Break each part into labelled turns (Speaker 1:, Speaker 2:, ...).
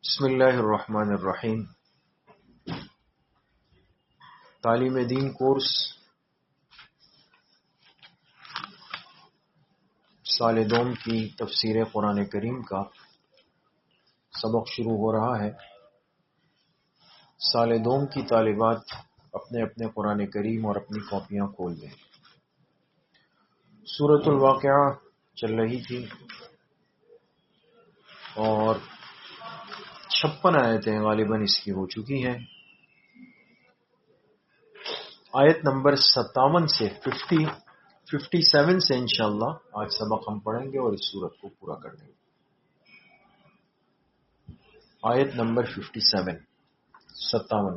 Speaker 1: بسم اللہ الرحمن الرحیم۔ تعلیم دین کورس سال دوم کی تفسیر قرآن کریم کا سبق شروع ہو رہا ہے۔ سال دوم کی طالبات اپنے اپنے قرآن کریم اور اپنی کاپیاں کھول دیں۔ سورۃ الواقعہ چل رہی تھی اور 56 آیتیں غالباً اس کی ہو چکی ہیں۔ آیت نمبر 57 سے 57 سے انشاءاللہ آج سبق ہم پڑھیں گے اور اس سورت کو پورا کر دیں گے۔ آیت نمبر 57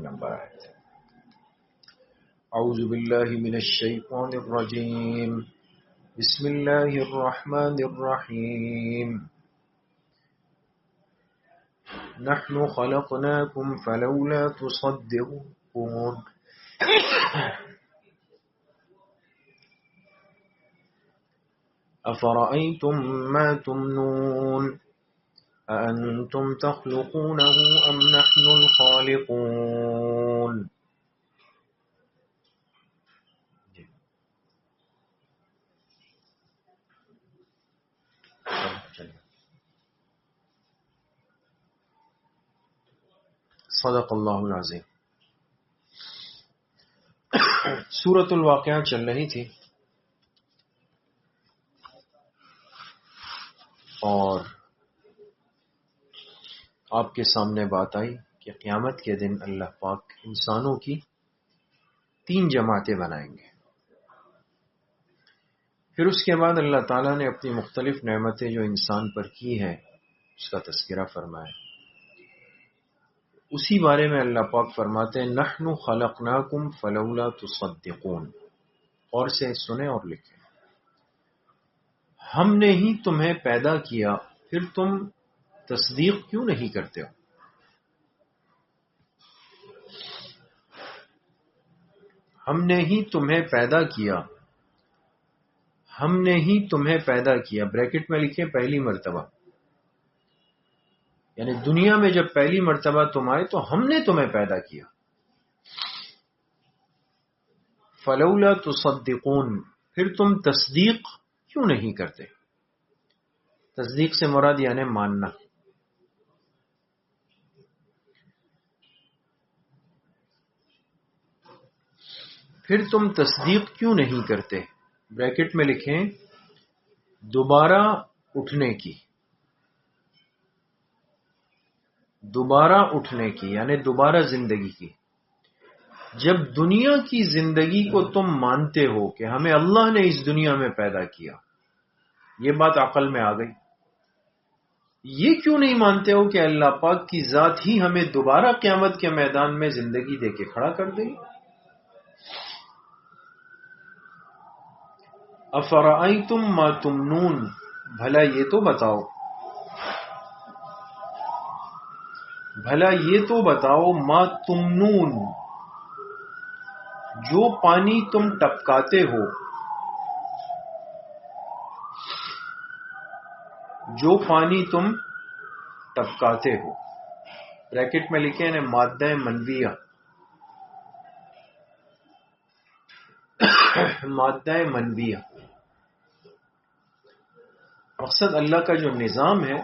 Speaker 1: نمبر آیت۔ اعوذ باللہ من الشیطان الرجیم، بسم اللہ الرحمن الرحیم۔ نحن خلقناکم فلولا تصدقون۔ افرأيتم ما تمنون أأنتم تخلقونه أم نحن الخالقون۔ صدق اللہ العظیم۔ سورۃ الواقعہ چل رہی تھی اور آپ کے سامنے بات آئی کہ قیامت کے دن اللہ پاک انسانوں کی 3 جماعتیں بنائیں گے۔ پھر اس کے بعد اللہ تعالیٰ نے اپنی مختلف نعمتیں جو انسان پر کی ہیں اس کا تذکرہ فرمایا۔ اسی بارے میں اللہ پاک فرماتے ہیں نحن خلقناکم فلولا تصدقون۔ اور سے سنیں اور لکھیں، ہم نے ہی تمہیں پیدا کیا، پھر تم تصدیق کیوں نہیں کرتے ہو؟ ہم نے ہی تمہیں پیدا کیا، ہم نے ہی تمہیں پیدا کیا، بریکٹ میں لکھیں پہلی مرتبہ، یعنی دنیا میں جب پہلی مرتبہ تم آئے تو ہم نے تمہیں پیدا کیا۔ فلولا تصدقون، پھر تم تصدیق کیوں نہیں کرتے؟ تصدیق سے مراد یعنی ماننا۔ پھر تم تصدیق کیوں نہیں کرتے؟ بریکٹ میں لکھیں دوبارہ اٹھنے کی، دوبارہ اٹھنے کی یعنی دوبارہ زندگی کی۔ جب دنیا کی زندگی کو تم مانتے ہو کہ ہمیں اللہ نے اس دنیا میں پیدا کیا، یہ بات عقل میں آ گئی، یہ کیوں نہیں مانتے ہو کہ اللہ پاک کی ذات ہی ہمیں دوبارہ قیامت کے میدان میں زندگی دے کے کھڑا کر دے گی؟ افرأیتم ما تمنون، بھلا یہ تو بتاؤ، بھلا یہ تو بتاؤ، ما تمنون، جو پانی تم ٹپکاتے ہو، جو پانی تم ٹپکاتے ہو۔ بریکٹ میں لکھیں نے مادہ منویہ، مادہ منویہ۔ مقصد اللہ کا جو نظام ہے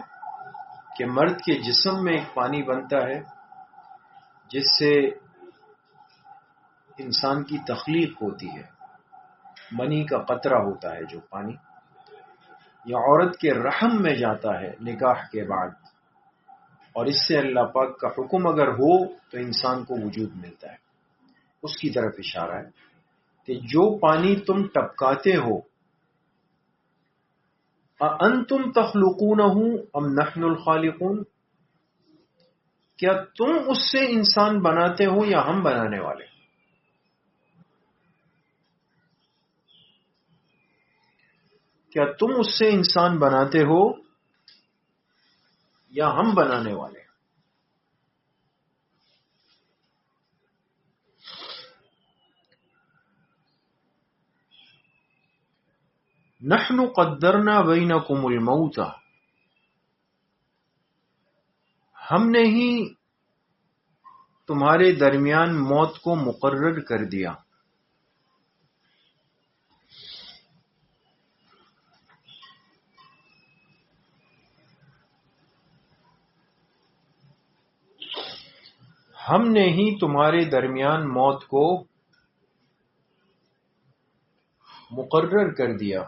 Speaker 1: کہ مرد کے جسم میں ایک پانی بنتا ہے جس سے انسان کی تخلیق ہوتی ہے، منی کا قطرہ ہوتا ہے جو پانی، یا عورت کے رحم میں جاتا ہے نکاح کے بعد، اور اس سے اللہ پاک کا حکم اگر ہو تو انسان کو وجود ملتا ہے۔ اس کی طرف اشارہ ہے کہ جو پانی تم ٹپکاتے ہو، اَأَنْتُمْ تَخْلُقُونَهُ أَمْ نَحْنُ الْخَالِقُونَ، کیا تم اس سے انسان بناتے ہو یا ہم بنانے والے؟ کیا تم اس سے انسان بناتے ہو یا ہم بنانے والے؟ نحن قدرنا بینکم الموت، ہم نے ہی تمہارے درمیان موت کو مقرر کر دیا. ہم نے ہی تمہارے درمیان موت کو مقرر کر دیا.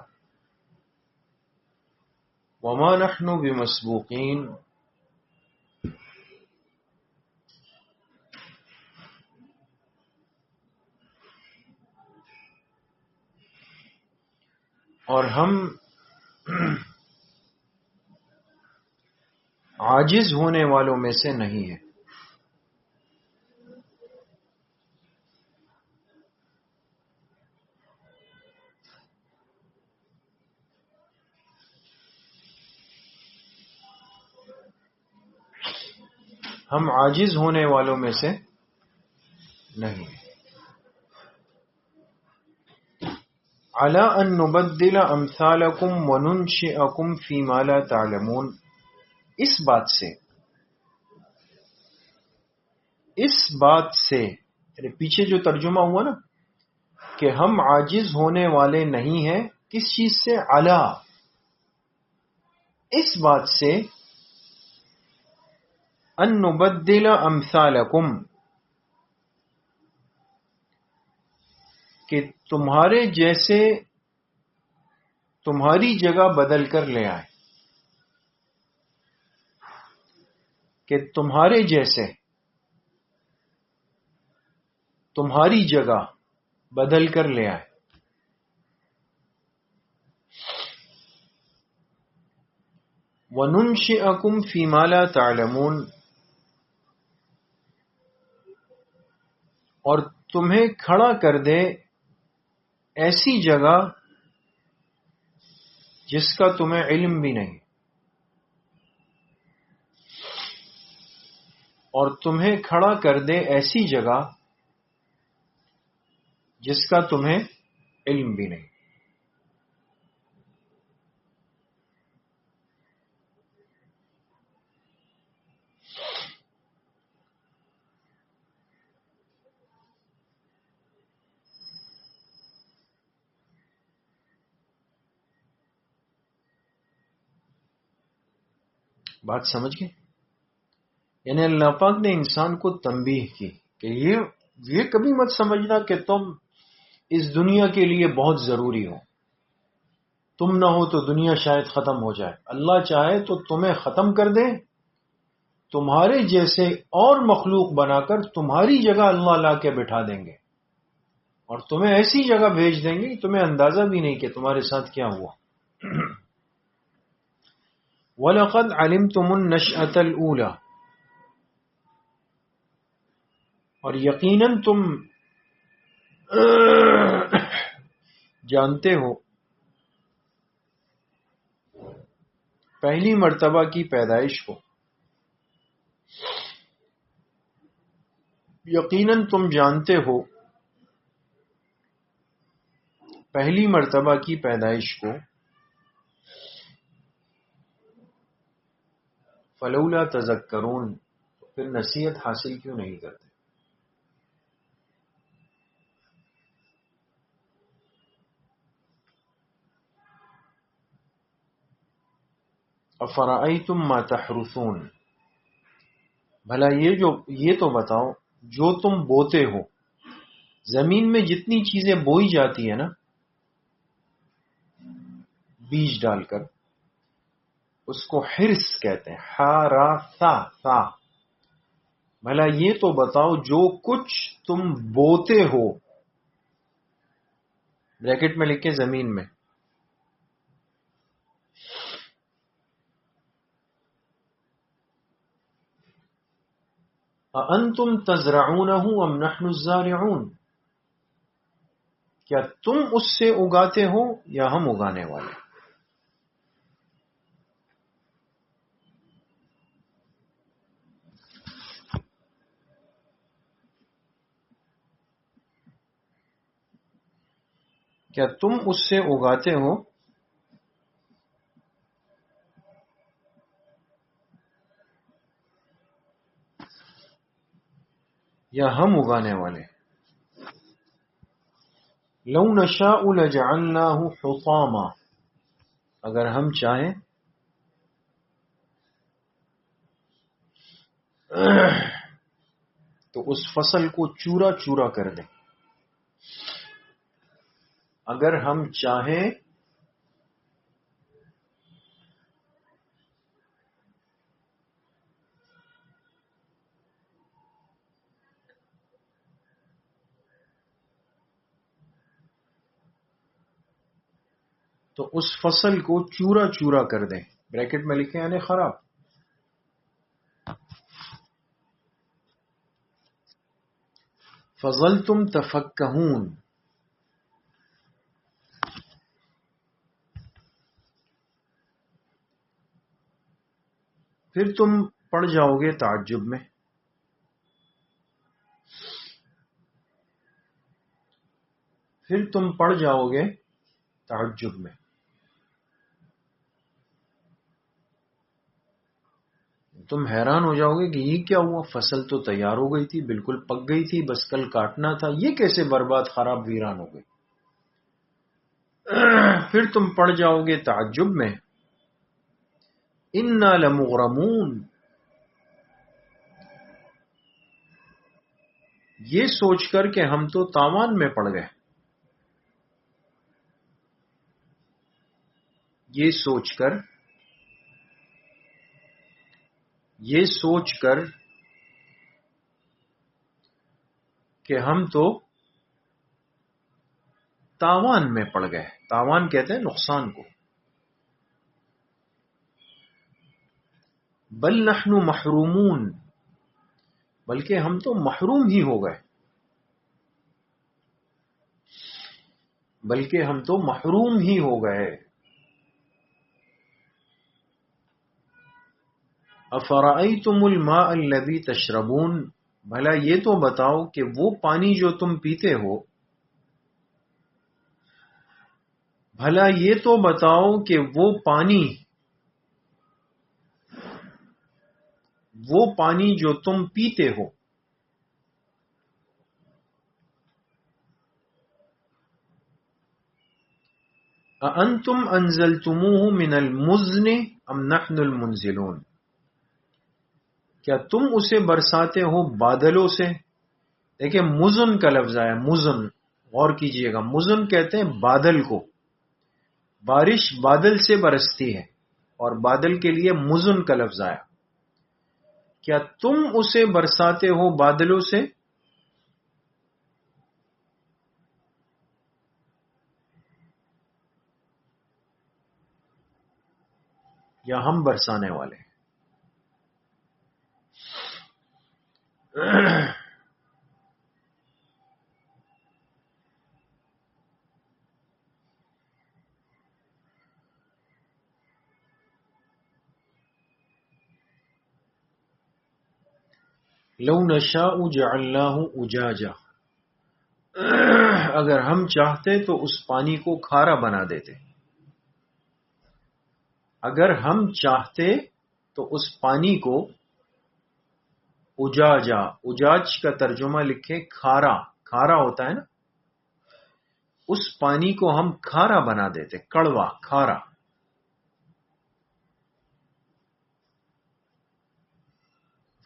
Speaker 1: وما نحن بمسبوقین، اور ہم عاجز ہونے والوں میں سے نہیں ہیں. ہم عاجز ہونے والوں میں سے نہیں ہیں. علی ان نبدل امثالکم وننشئکم فیما لا تعلمون، اس بات سے یعنی پیچھے جو ترجمہ ہوا نا کہ ہم عاجز ہونے والے نہیں ہیں، کس چیز سے؟ علی، اس بات سے ان نبدل امثالکم، کہ تمہارے جیسے تمہاری جگہ بدل کر لے آئے، کہ تمہارے جیسے تمہاری جگہ بدل کر لے آئے. وَنُنشِئَكُمْ فِي مَا لَا تَعْلَمُونَ، اور تمہیں کھڑا کر دے ایسی جگہ جس کا تمہیں علم بھی نہیں، اور تمہیں کھڑا کر دے ایسی جگہ جس کا تمہیں علم بھی نہیں. بات سمجھ گئے؟ یعنی اللہ پاک نے انسان کو تنبیہ کی کہ یہ کبھی مت سمجھنا کہ تم اس دنیا کے لیے بہت ضروری ہو. تم نہ ہو تو دنیا شاید ختم ہو جائے. اللہ چاہے تو تمہیں ختم کر دے، تمہارے جیسے اور مخلوق بنا کر تمہاری جگہ اللہ لا کے بٹھا دیں گے، اور تمہیں ایسی جگہ بھیج دیں گے کہ تمہیں اندازہ بھی نہیں کہ تمہارے ساتھ کیا ہوا. وَلَقَدْ عَلِمْتُمُ النَّشْأَةَ الْأُولَى، اور یقیناً تم جانتے ہو پہلی مرتبہ کی پیدائش کو. یقیناً تم جانتے ہو پہلی مرتبہ کی پیدائش کو. فلولا تذکرون، پھر نصیحت حاصل کیوں نہیں کرتے؟ افرأیتم ما تحرثون، بھلا یہ تو بتاؤ جو تم بوتے ہو. زمین میں جتنی چیزیں بوئی جاتی ہیں نا بیج ڈال کر، اس کو حرث کہتے ہیں. حارثا. بھلا یہ تو بتاؤ جو کچھ تم بوتے ہو، بریکٹ میں لکھے زمین میں، اَأَنْتُمْ تَزْرَعُونَهُ أَمْ نَحْنُ الزَّارِعُونَ، کیا تم اس سے اگاتے ہو یا ہم اگانے والے؟ کیا تم اس سے اگاتے ہو؟ یا ہم اگانے والے. لو نشاء لجعلناه حطاما، اگر ہم چاہیں تو اس فصل کو چورا چورا کر دیں. اگر ہم چاہیں تو اس فصل کو چورا چورا کر دیں. بریکٹ میں لکھیں یعنی خراب. فظلتم تفکہون، پھر تم پڑ جاؤ گے تعجب میں. پھر تم پڑ جاؤ گے تعجب میں. تم حیران ہو جاؤ گے کہ یہ کیا ہوا، فصل تو تیار ہو گئی تھی، بالکل پک گئی تھی، بس کل کاٹنا تھا، یہ کیسے برباد خراب ویران ہو گئی. پھر تم پڑ جاؤ گے تعجب میں. انا لمغرمون، یہ سوچ کر کہ ہم تو تاوان میں پڑ گئے. یہ سوچ کر کہ ہم تو تاوان میں پڑ گئے. تاوان کہتے ہیں نقصان کو. بل نحن محرومون، بلکہ ہم تو محروم ہی ہو گئے. افرأیتم الماء الذی تشربون، بھلا یہ تو بتاؤ کہ وہ پانی جو تم پیتے ہو، وہ پانی جو تم پیتے ہو. اانتم انزلتموہ من المزن ام نحن المنزلون، کیا تم اسے برساتے ہو بادلوں سے؟ دیکھیں مزن کا لفظ آیا. مزن، غور کیجئے گا، مزن کہتے ہیں بادل کو. بارش بادل سے برستی ہے اور بادل کے لیے مزن کا لفظ آیا. کیا تم اسے برساتے ہو بادلوں سے یا ہم برسانے والے؟ لو نشاء جعلناہ اجاجا، اگر ہم چاہتے تو اس پانی کو کھارا بنا دیتے. اگر ہم چاہتے تو اس پانی کو اجاجا، اجاج کا ترجمہ لکھے کھارا. کھارا ہوتا ہے نا، اس پانی کو ہم کھارا بنا دیتے، کڑوا کھارا.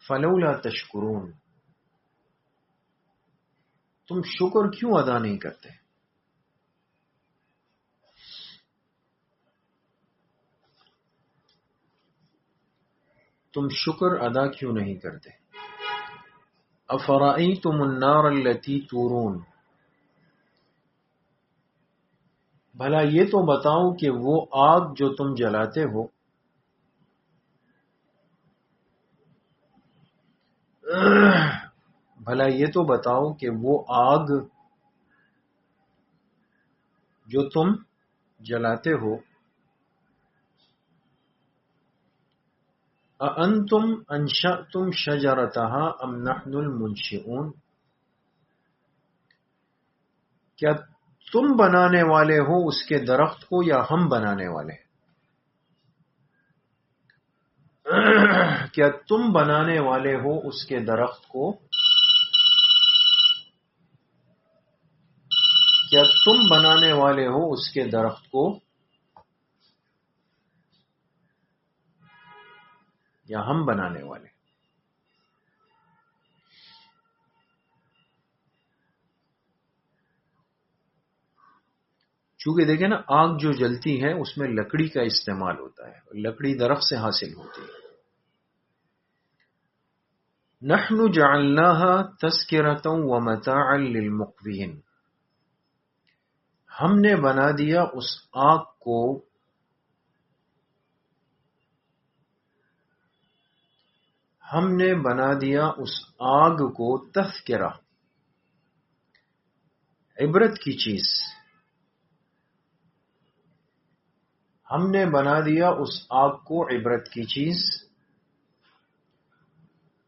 Speaker 1: فلولا تشکرون، تم شکر کیوں ادا نہیں کرتے؟ تم شکر ادا کیوں نہیں کرتے؟ افرأیتم النار التي تورون، بھلا یہ تو بتاؤ کہ وہ آگ جو تم جلاتے ہو، بھلا یہ تو بتاؤ کہ وہ آگ جو تم جلاتے ہو، اانتم انشأتم شجرتها ام نحن المنشئون، کیا تم بنانے والے ہو اس کے درخت کو یا ہم بنانے والے؟ کیا تم بنانے والے ہو اس کے درخت کو کیا تم بنانے والے ہو اس کے درخت کو یا ہم بنانے والے؟ چونکہ دیکھیں نا، آگ جو جلتی ہے اس میں لکڑی کا استعمال ہوتا ہے، اور لکڑی درخت سے حاصل ہوتی ہے۔ نحن جعلناها تذکرۃ ومتاعا للمقوین، ہم نے بنا دیا اس آگ کو تذکرہ، عبرت کی چیز، ہم نے بنا دیا اس آگ کو عبرت کی چیز،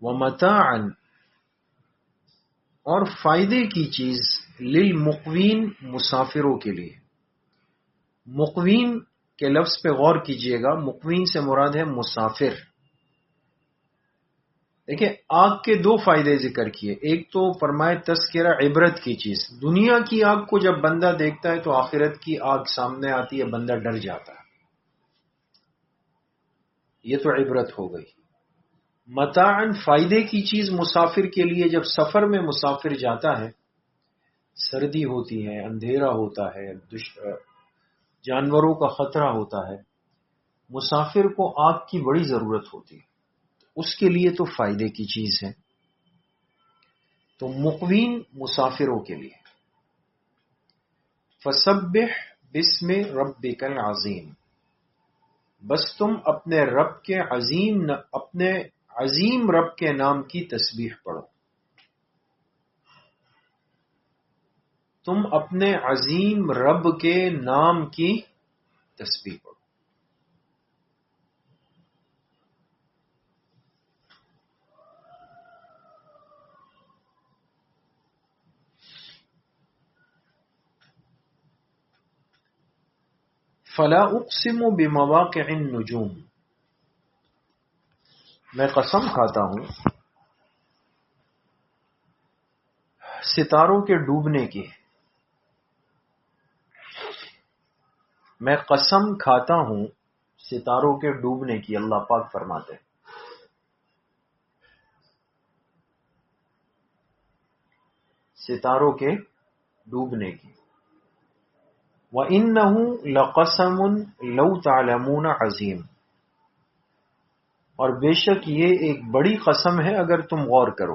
Speaker 1: ومتاعا، اور فائدے کی چیز، للمقوین، مسافروں کے لیے۔ مقوین کے لفظ پہ غور کیجئے گا، مقوین سے مراد ہے مسافر۔ دیکھیں، آگ کے دو فائدے ذکر کیے، ایک تو فرمائے تذکرہ، عبرت کی چیز۔ دنیا کی آگ کو جب بندہ دیکھتا ہے تو آخرت کی آگ سامنے آتی ہے، بندہ ڈر جاتا ہے، یہ تو عبرت ہو گئی۔ متاعن، فائدے کی چیز مسافر کے لیے، جب سفر میں مسافر جاتا ہے، سردی ہوتی ہے، اندھیرا ہوتا ہے، جانوروں کا خطرہ ہوتا ہے، مسافر کو آگ کی بڑی ضرورت ہوتی ہے، اس کے لیے تو فائدے کی چیز ہے۔ تو مقوین مسافروں کے لیے۔ فسبح بسم ربک العظیم، بس تم اپنے عظیم رب کے نام کی تسبیح پڑھو، تم اپنے عظیم رب کے نام کی تسبیح پڑھو۔ فلا اقسم بمواقع النجوم، میں قسم کھاتا ہوں ستاروں کے ڈوبنے کی، میں قسم کھاتا ہوں ستاروں کے ڈوبنے کی، اللہ پاک فرماتے ہیں۔ ستاروں کے ڈوبنے کی۔ وَإِنَّهُ لَقَسَمٌ لَوْ تَعْلَمُونَ عَظِيمٌ، اور بے شک یہ ایک بڑی قسم ہے اگر تم غور کرو،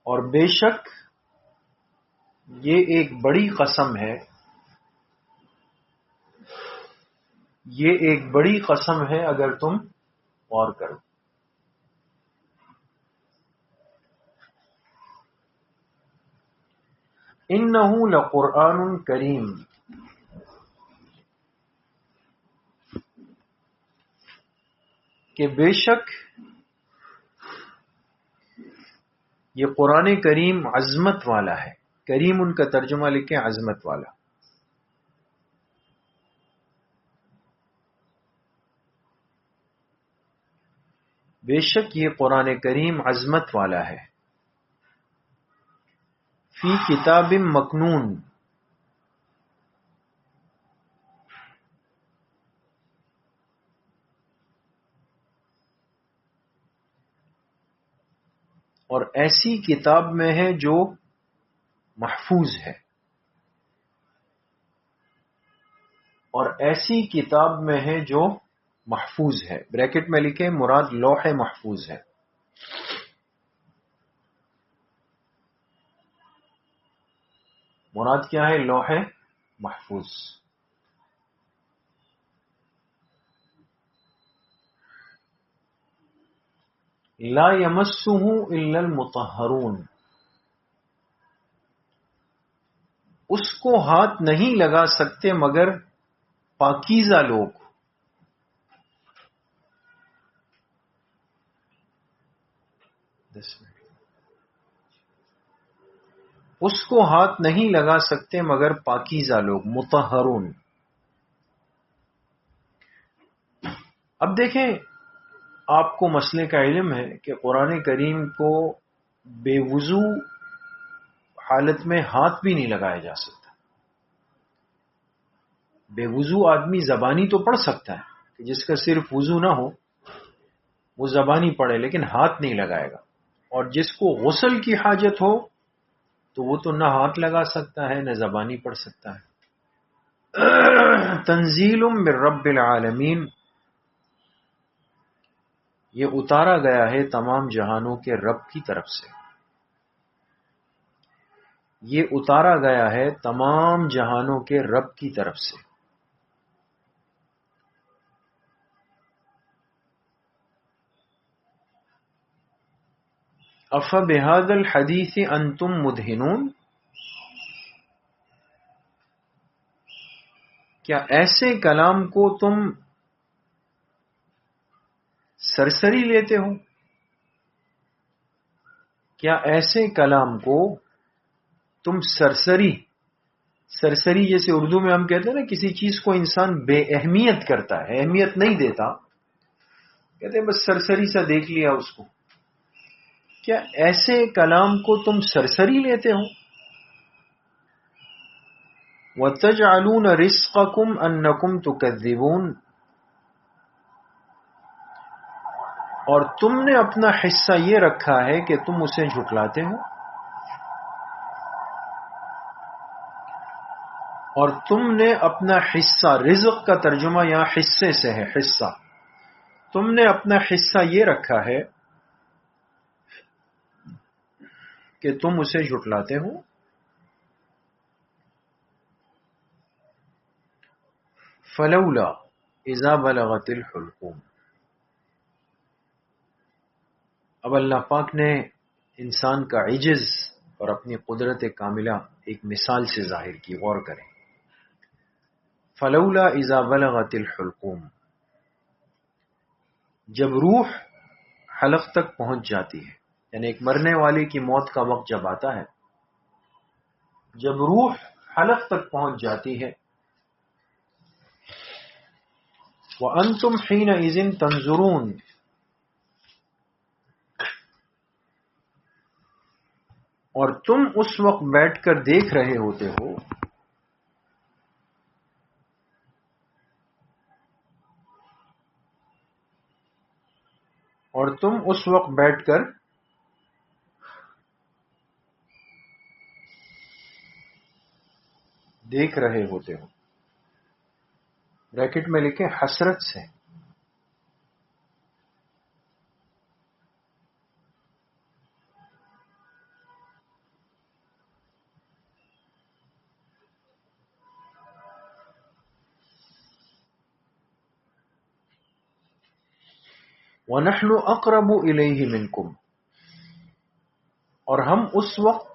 Speaker 1: اور بے شک یہ ایک بڑی قسم ہے، یہ ایک بڑی قسم ہے اگر تم غور کرو۔ إِنَّهُ لَقُرْآنٌ کریم، کہ بے شک یہ قرآن کریم عظمت والا ہے۔ کریم ان کا ترجمہ لکھیں عظمت والا۔ بے شک یہ قرآن کریم عظمت والا ہے۔ فی کتاب مکنون، اور ایسی کتاب میں ہے جو محفوظ ہے، اور ایسی کتاب میں ہے جو محفوظ ہے، بریکٹ میں لکھیں مراد لوح محفوظ ہے۔ مراد کیا ہے؟ لوح محفوظ۔ لا یمسہ الا المطہرون، اس کو ہاتھ نہیں لگا سکتے مگر پاکیزہ لوگ۔ اس کو ہاتھ نہیں لگا سکتے مگر پاکیزہ لوگ، مطہرون۔ اب دیکھیں، آپ کو مسئلے کا علم ہے کہ قرآن کریم کو بے وضو حالت میں ہاتھ بھی نہیں لگایا جا سکتا. بے وضو آدمی زبانی تو پڑھ سکتا ہے کہ جس کا صرف وضو نہ ہو وہ زبانی پڑھے لیکن ہاتھ نہیں لگائے گا. اور جس کو غسل کی حاجت ہو تو وہ تو نہ ہاتھ لگا سکتا ہے نہ زبانی پڑھ سکتا ہے. تنزیل من رب العالمین، یہ اتارا گیا ہے تمام جہانوں کے رب کی طرف سے. یہ اتارا گیا ہے تمام جہانوں کے رب کی طرف سے. افبہذا الحدیث انتم مدہنون، کیا ایسے کلام کو تم سرسری لیتے ہو؟ کیا ایسے کلام کو تم سرسری جیسے اردو میں ہم کہتے ہیں نا کسی چیز کو انسان بے اہمیت کرتا ہے، اہمیت نہیں دیتا، کہتے ہیں بس سرسری سا دیکھ لیا اس کو. کیا ایسے کلام کو تم سرسری لیتے ہو؟ وَتَجْعَلُونَ رِزْقَكُمْ أَنَّكُمْ تُكَذِّبُونَ، اور تم نے اپنا حصہ یہ رکھا ہے کہ تم اسے جھٹلاتے ہو. اور تم نے اپنا حصہ، رزق کا ترجمہ یہاں حصے سے ہے، حصہ. تم نے اپنا حصہ یہ رکھا ہے کہ تم اسے جھٹلاتے ہو. فلولا اذا بلغت الحلقوم، اب اللہ پاک نے انسان کا عجز اور اپنی قدرت کاملہ ایک مثال سے ظاہر کی، غور کریں. فلولا اذا بلغت الحلقوم، جب روح حلق تک پہنچ جاتی ہے، یعنی ایک مرنے والے کی موت کا وقت جب آتا ہے، جب روح حلق تک پہنچ جاتی ہے، وَأَنْتُمْ حِينَئِذٍ تَنْظُرُونَ، اور تم اس وقت بیٹھ کر دیکھ رہے ہوتے ہو. اور تم اس وقت بیٹھ کر دیکھ رہے ہوتے ہو. بریکٹ میں لکھیں حسرت سے. وَنَحْنُ أَقْرَبُ إِلَيْهِ مِنْكُمْ، اور ہم اس وقت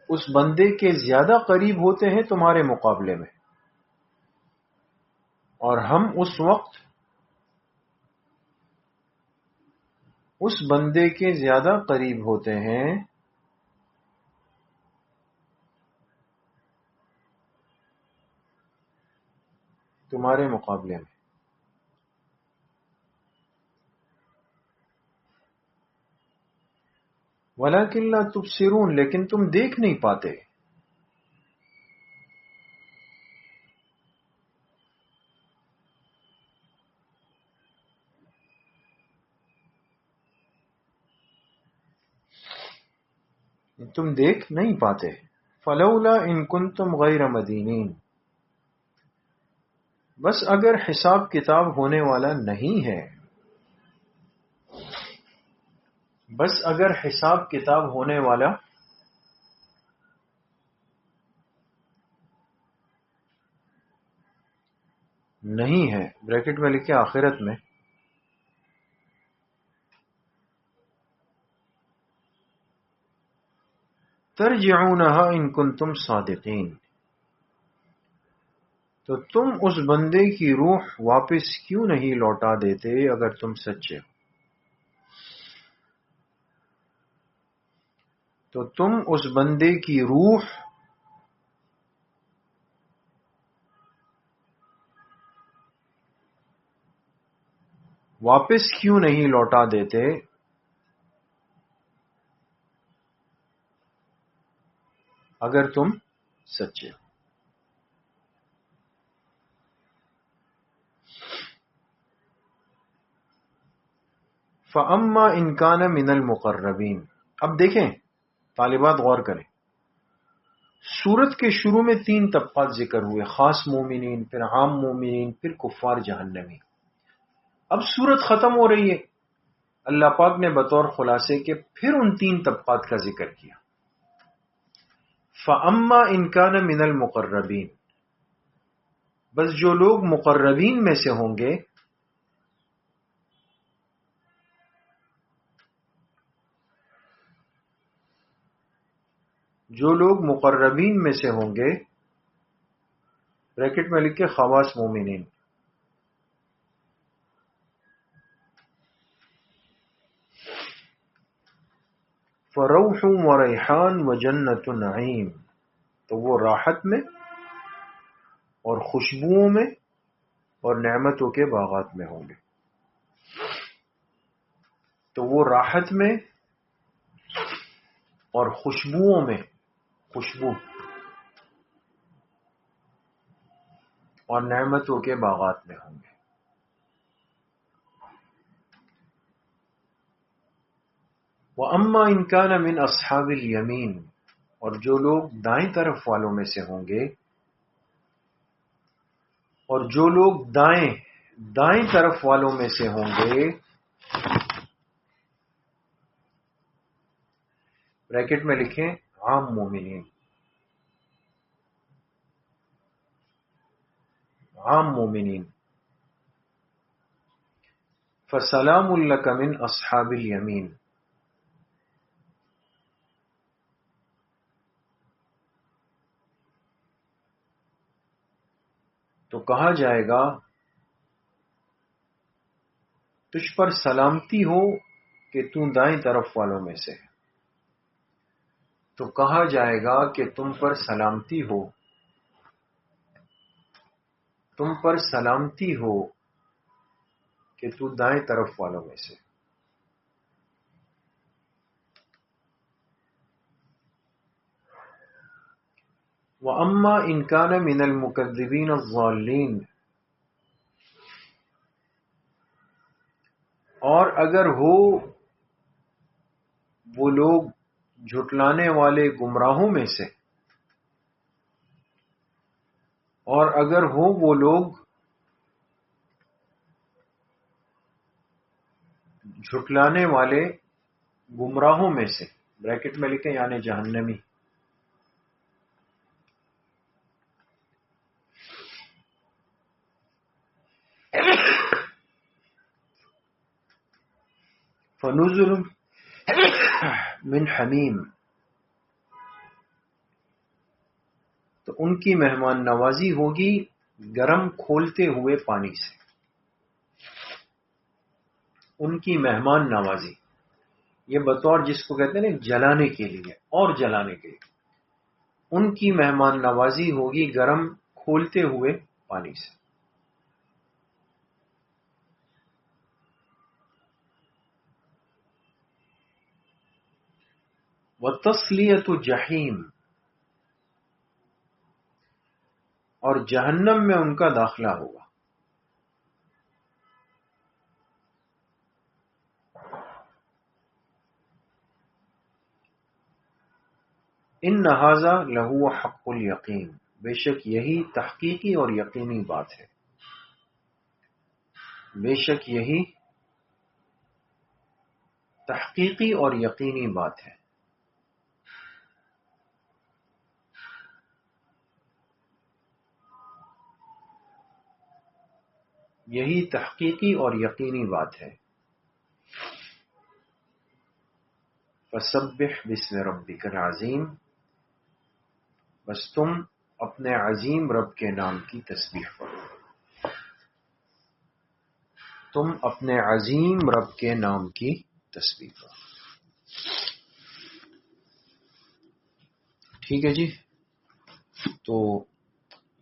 Speaker 1: اس بندے کے زیادہ قریب ہوتے ہیں تمہارے مقابلے میں. اور ہم اس وقت اس بندے کے زیادہ قریب ہوتے ہیں تمہارے مقابلے میں. وَلَكِنْ لَا تُبْصِرُونَ، لیکن تم دیکھ نہیں پاتے. تم دیکھ نہیں پاتے. فَلَوْلَا إِن كُنتُمْ غَيْرَ مَدِينِينَ، بس اگر حساب کتاب ہونے والا نہیں ہے، بس اگر حساب کتاب ہونے والا نہیں ہے، بریکٹ میں لکھے آخرت میں، ترجعونها ان کنتم صادقین، تو تم اس بندے کی روح واپس کیوں نہیں لوٹا دیتے اگر تم سچے ہو. تو تم اس بندے کی روح واپس کیوں نہیں لوٹا دیتے اگر تم سچے ہو. فَأَمَّا إِنْ كَانَ مِنَ الْمُقَرَّبِينَ. اب دیکھیں طالبات، غور کریں. سورت کے شروع میں 3 طبقات ذکر ہوئے، خاص مومنین، پھر عام مومنین، پھر کفار جہنمی. اب سورت ختم ہو رہی ہے، اللہ پاک نے بطور خلاصے کے پھر ان 3 طبقات کا ذکر کیا. فَأَمَّا إِنْ كَانَ مِنَ الْمُقَرَّبِينَ، بس جو لوگ مقربین میں سے ہوں گے، جو لوگ مقربین میں سے ہوں گے، بریکٹ میں لکھے خواص مومنین. فروح و ریحان و جنت نعیم، تو وہ راحت میں اور خوشبوؤں میں اور نعمتوں کے باغات میں ہوں گے. تو وہ راحت میں اور خوشبوؤں میں، خوشبو اور نعمتوں کے باغات میں ہوں گے. وَأَمَّا إِنْ كَانَ مِنْ أَصْحَابِ الْيَمِينِ، اور جو لوگ دائیں طرف والوں میں سے ہوں گے، اور جو لوگ دائیں طرف والوں میں سے ہوں گے، بریکٹ میں لکھیں عام مومنین، عام مومنین. فَسَلَامٌ لَكَ مِنْ أَصْحَابِ الْيَمِينِ، تو کہا جائے گا تجھ پر سلامتی ہو کہ تو دائیں طرف والوں میں سے ہے. تو کہا جائے گا کہ تم پر سلامتی ہو، تم پر سلامتی ہو کہ تو دائیں طرف والوں میں سے. وَأَمَّا إِنْ كَانَ مِنَ الْمُكَذِّبِينَ الضَّالِّينَ، اور اگر ہو وہ لوگ جھٹلانے والے گمراہوں میں سے، اور اگر ہو وہ لوگ جھٹلانے والے گمراہوں میں سے، بریکٹ میں لکھیں یعنی جہنمی. فَنُزُلٌ مِّنْ حَمِيمٍ، تو ان کی مہمان نوازی ہوگی گرم کھولتے ہوئے پانی سے. ان کی مہمان نوازی، یہ بطور جس کو کہتے ہیں نا جلانے کے لیے اور جلانے کے لیے، ان کی مہمان نوازی ہوگی گرم کھولتے ہوئے پانی سے. وَتَصْلِيَةُ جَحِيمٍ، اور جہنم میں ان کا داخلہ ہوگا. ان ھذا لہو حق الیقین، بے شک یہی تحقیقی اور یقینی بات ہے. بے شک یہی تحقیقی اور یقینی بات ہے. یہی تحقیقی اور یقینی بات ہے. فسبح باسم ربک العظیم، بس تم اپنے عظیم رب کے نام کی تسبیح پڑھو. تم اپنے عظیم رب کے نام کی تسبیح پڑھو. ٹھیک ہے جی، تو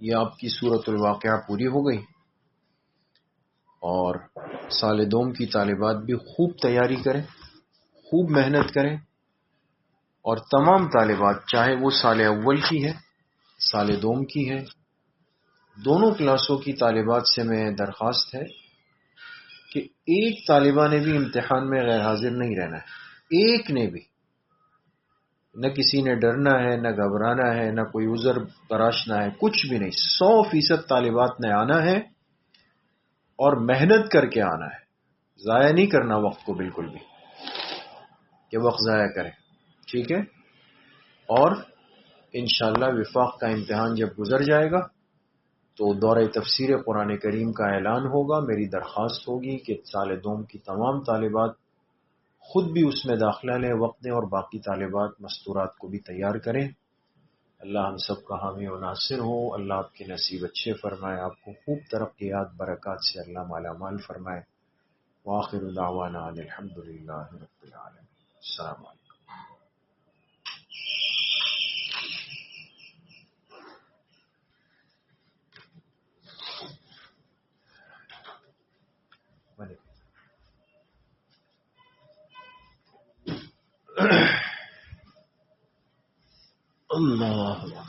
Speaker 1: یہ آپ کی سورۃ الواقعہ پوری ہو گئی، اور سال دوم کی طالبات بھی خوب تیاری کریں، خوب محنت کریں، اور تمام طالبات، چاہے وہ سال اول کی ہے، سال دوم کی ہے، دونوں کلاسوں کی طالبات سے میں درخواست ہے کہ ایک طالبہ نے بھی امتحان میں غیر حاضر نہیں رہنا ہے، ایک نے بھی، نہ کسی نے ڈرنا ہے، نہ گھبرانا ہے، نہ کوئی عذر تراشنا ہے، کچھ بھی نہیں. 100% طالبات نے آنا ہے اور محنت کر کے آنا ہے. ضائع نہیں کرنا وقت کو بالکل بھی کہ وقت ضائع کریں. ٹھیک ہے؟ اور انشاءاللہ وفاق کا امتحان جب گزر جائے گا تو دورہ تفسیر قرآن کریم کا اعلان ہوگا. میری درخواست ہوگی کہ سال دوم کی تمام طالبات خود بھی اس میں داخلہ لیں، وقت دیں، اور باقی طالبات مستورات کو بھی تیار کریں. اللہ ہم سب کا حامی و ناصر ہو. اللہ آپ کے نصیب اچھے فرمائے، آپ کو خوب ترقیات برکات سے اللہ مالا مال فرمائے. وآخر دعوانا ان الحمد للہ رب العالمین. السلام علیکم. اللہ